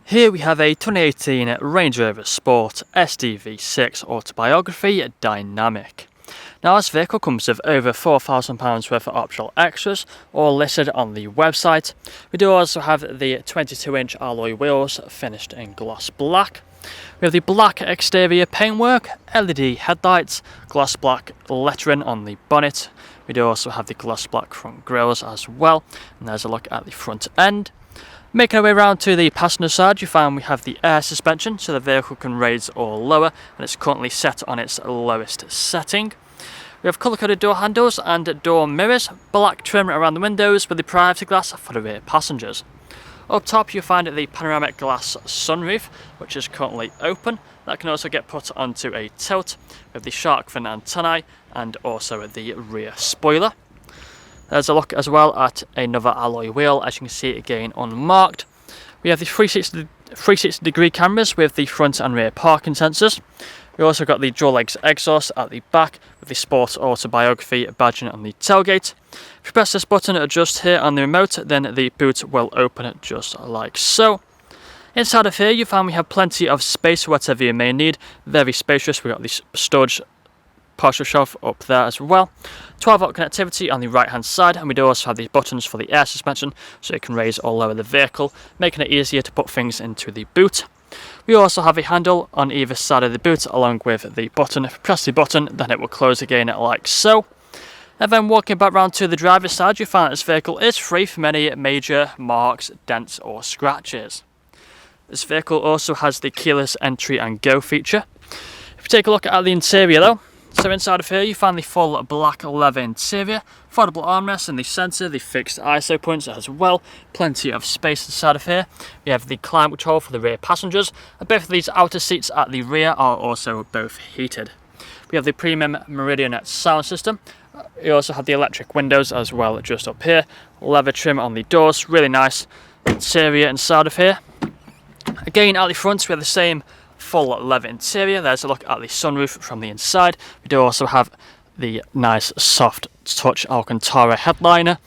Here we have a 2018 Range Rover Sport SDV6 Autobiography Dynamic. Now this vehicle comes with over £4,000 worth of optional extras, all listed on the website. We do also have the 22-inch alloy wheels finished in gloss black. We have the black exterior paintwork, LED headlights, gloss black lettering on the bonnet. We do also have the gloss black front grills as well, and there's a look at the front end. Making our way around to the passenger side, you find we have the air suspension, so the vehicle can raise or lower, and it's currently set on its lowest setting. We have colour-coded door handles and door mirrors, black trim around the windows with the privacy glass for the rear passengers. Up top you find the panoramic glass sunroof, which is currently open. That can also get put onto a tilt with the shark fin antennae and also the rear spoiler. There's a look as well at another alloy wheel, as you can see again unmarked. We have the 360 degree cameras with the front and rear parking sensors. We also got the dual legs exhaust at the back with the Sport Autobiography badging on the tailgate. If you press this button just here on the remote, then the boot will open just like so. Inside of here you find we have plenty of space for whatever you may need. Very spacious. We've got the storage partial shelf up there as well. 12-volt connectivity on the right hand side, and we do also have these buttons for the air suspension so you can raise or lower the vehicle, making it easier to put things into the boot. We also have a handle on either side of the boot along with the button. If you press the button, then it will close again like so. And then walking back round to the driver's side, you find that this vehicle is free from any major marks, dents or scratches. This vehicle also has the keyless entry and go feature. If you take a look at the interior though, so inside of here you find the full black leather interior, foldable armrests in the centre, the fixed ISO points as well, plenty of space inside of here. We have the climate control for the rear passengers, and both of these outer seats at the rear are also both heated. We have the premium Meridian sound system. We also have the electric windows as well just up here, leather trim on the doors, really nice interior inside of here. Again at the front we have the same full leather interior. There's a look at the sunroof from the inside. We do also have the nice soft touch Alcantara headliner.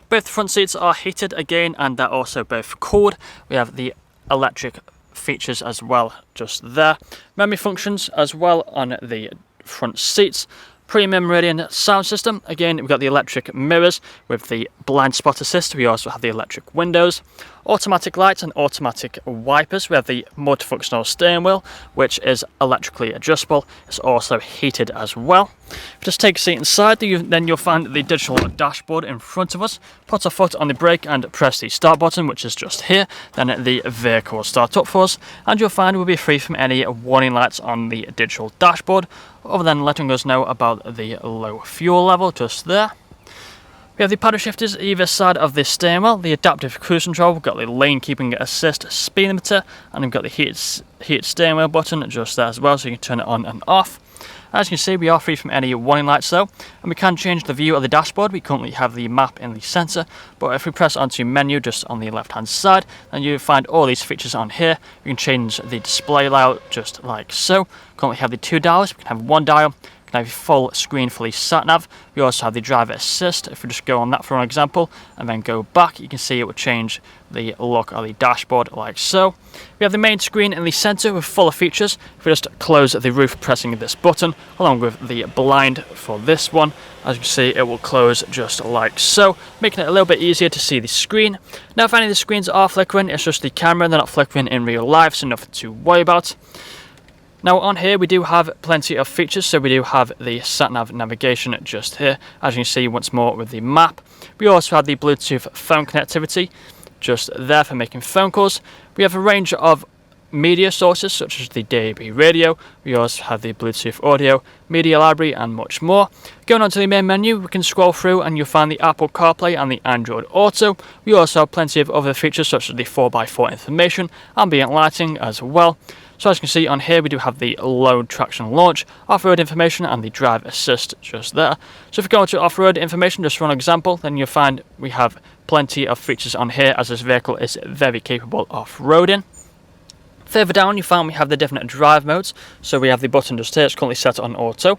Both front seats are heated again, and they're also both cooled. We have the electric features as well just there. Memory functions as well on the front seats. Premium Meridian sound system. Again, we've got the electric mirrors with the blind spot assist. We also have the electric windows, automatic lights and automatic wipers. We have the multifunctional steering wheel, which is electrically adjustable. It's also heated as well. If you just take a seat inside, then you'll find the digital dashboard in front of us. Put a foot on the brake and press the start button, which is just here. Then the vehicle will start up for us, and you'll find we'll be free from any warning lights on the digital dashboard, other than letting us know about the low fuel level just there. We have the paddle shifters either side of the steering wheel, the adaptive cruise control, we've got the lane keeping assist speed limiter, and we've got the heated steering wheel button just there as well, so you can turn it on and off. As you can see, we are free from any warning lights though, and we can change the view of the dashboard. We currently have the map in the centre, but if we press onto menu just on the left hand side, then you find all these features on here. We can change the display layout just like so. Currently have the 2 dials, we can have 1 dial. We can have a full screen for the sat nav. We also have the driver assist. If we just go on that for an example and then go back, you can see it will change the look of the dashboard like so. We have the main screen in the centre with fuller features. If we just close the roof pressing this button, along with the blind for this one, as you can see it will close just like so, making it a little bit easier to see the screen. Now if any of the screens are flickering, it's just the camera, they're not flickering in real life, so nothing to worry about. Now on here we do have plenty of features, so we do have the sat-nav navigation just here, as you can see once more with the map. We also have the Bluetooth phone connectivity just there for making phone calls. We have a range of media sources such as the DAB radio. We also have the Bluetooth audio, media library and much more. Going on to the main menu, we can scroll through and you'll find the Apple CarPlay and the Android Auto. We also have plenty of other features such as the 4x4 information, ambient lighting as well. So as you can see on here we do have the load, traction, launch, off-road information and the drive assist just there. So if we go to off-road information just for an example, then you'll find we have plenty of features on here as this vehicle is very capable off-roading. Further down you find we have the different drive modes. So we have the button just here, it's currently set on auto.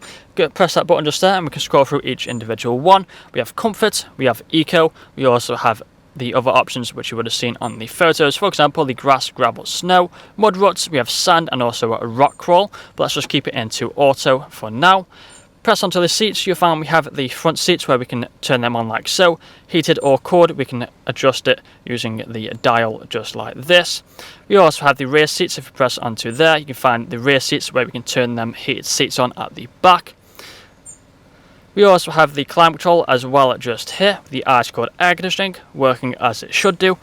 Press that button just there and we can scroll through each individual one. We have comfort, we have eco, we also have the other options which you would have seen on the photos. For example, the grass, gravel, snow, mud ruts, we have sand and also a rock crawl, but let's just keep it into auto for now. Press onto the seats, you'll find we have the front seats where we can turn them on like so. Heated or cooled, we can adjust it using the dial just like this. We also have the rear seats. If you press onto there, you can find the rear seats where we can turn them heated seats on at the back. We also have the climate control as well just here, the ice-cold air conditioning working as it should do.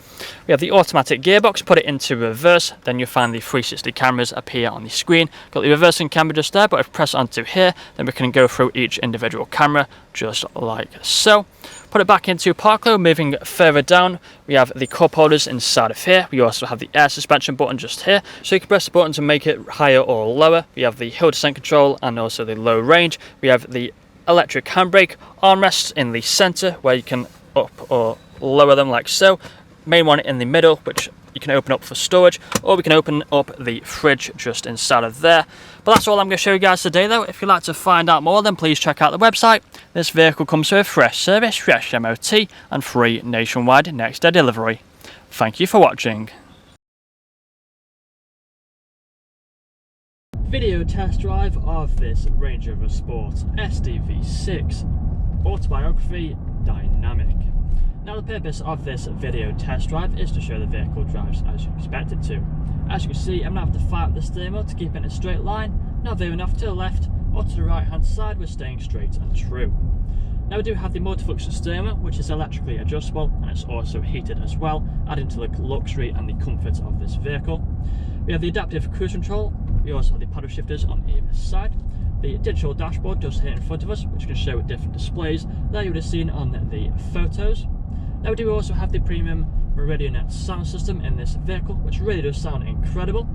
We have the automatic gearbox, put it into reverse, then you'll find the 360 cameras appear on the screen. Got the reversing camera just there, but if we press onto here, then we can go through each individual camera just like so. Put it back into park mode. Moving further down, we have the cup holders inside of here. We also have the air suspension button just here, so you can press the button to make it higher or lower. We have the hill descent control and also the low range. We have the electric handbrake armrests in the center where you can up or lower them like so. Main one in the middle, which you can open up for storage, or we can open up the fridge just inside of there. But that's all I'm going to show you guys today though. If you'd like to find out more, then please check out the website. This vehicle comes with fresh service, fresh MOT and free nationwide next day delivery. Thank you for watching. Video test drive of this Range Rover Sport SDV6 Autobiography Dynamic. Now the purpose of this video test drive is to show the vehicle drives as you expect it to. As you can see, I'm going to have to fire up the steering wheel to keep it in a straight line, not veering off to the left or to the right hand side, we're staying straight and true. Now we do have the multifunction steering wheel, which is electrically adjustable and it's also heated as well, adding to the luxury and the comfort of this vehicle. We have the adaptive cruise control. We also have the paddle shifters on either side. The digital dashboard just here in front of us, which can show different displays that you would have seen on the photos. Now we do also have the premium Meridian sound system in this vehicle, which really does sound incredible.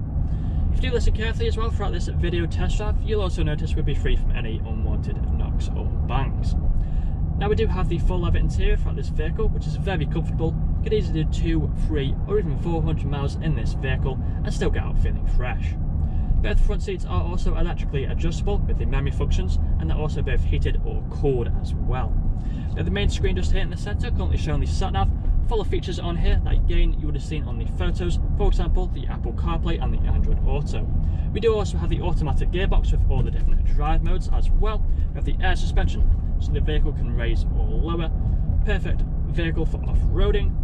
If you do listen carefully as well throughout this video test drive, you'll also notice we'll be free from any unwanted knocks or bangs. Now we do have the full leather interior throughout this vehicle, which is very comfortable. You could easily do 2, 3 or even 400 miles in this vehicle and still get out feeling fresh. Both front seats are also electrically adjustable with the memory functions, and they're also both heated or cooled as well. Now the main screen just here in the centre currently showing the sat-nav, full of features on here that again you would have seen on the photos, for example the Apple CarPlay and the Android Auto. We do also have the automatic gearbox with all the different drive modes as well. We have the air suspension, so the vehicle can raise or lower. Perfect vehicle for off-roading.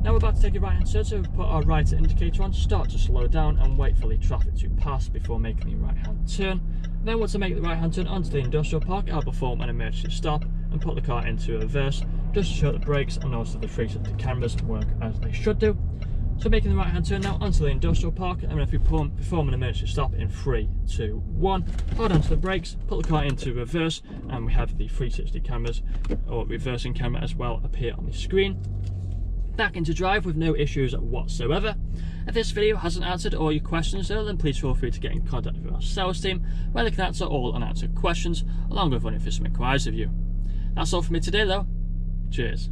Now we're about to take a right hand turn, so we put our right indicator on, start to slow down and wait for the traffic to pass before making the right hand turn. Then once I make the right hand turn onto the industrial park, I'll perform an emergency stop and put the car into reverse just to show that the brakes and also the 360 cameras work as they should do. So making the right hand turn now onto the industrial park, and if we perform an emergency stop in 3, 2, 1, hold onto the brakes, put the car into reverse, and we have the 360 cameras or reversing camera as well appear on the screen. Back into drive with no issues whatsoever. If this video hasn't answered all your questions though, then please feel free to get in contact with our sales team, where they can answer all unanswered questions along with running through some inquiries of you. That's all from me today though. Cheers.